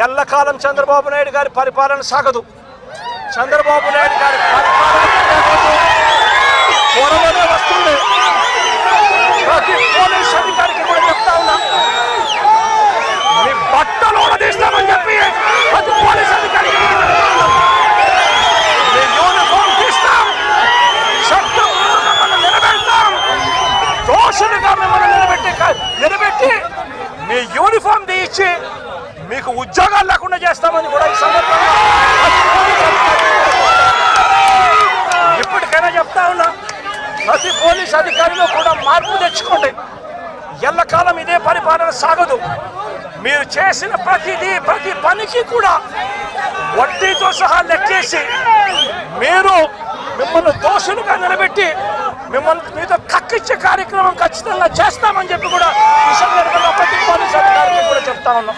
ఎల్లకాలం చంద్రబాబు నాయుడు గారి పరిపాలన సాగదు. చంద్రబాబు నాయుడు గారి పరిపాలన త్వరలోనే వస్తుంది. ప్రతి పోలీస్ అధికారికి కూడా చెప్తా ఉన్నా, మీ బట్టలు తీస్తామని చెప్పి ప్రతి పోలీస్ అధికారికి మీ యూనిఫామ్ తీస్తాం, చట్టం మిమ్మల్ని నిలబెడతాం, దోషులుగా మిమ్మల్ని నిలబెట్టి మీ యూనిఫామ్ తీయించి మీకు ఉద్యోగాలు లేకుండా చేస్తామని కూడా ఈ సందర్భంగా ఇప్పటికైనా చెప్తా ఉన్నా, ప్రతి పోలీస్ అధికారిలో కూడా మార్పు తెచ్చుకోండి. ఎల్లకాలం ఇదే పరిపాలన సాగదు. మీరు చేసిన ప్రతి పనికి కూడా వడ్డీతో సహా లెక్కేసి మిమ్మల్ని దోషులుగా నిలబెట్టి మీతో కక్కిచ్చే కార్యక్రమం ఖచ్చితంగా చేస్తామని చెప్పి కూడా ఈ సందర్భంగా ప్రతి పోలీస్ అధికారికి కూడా చెప్తా ఉన్నాం.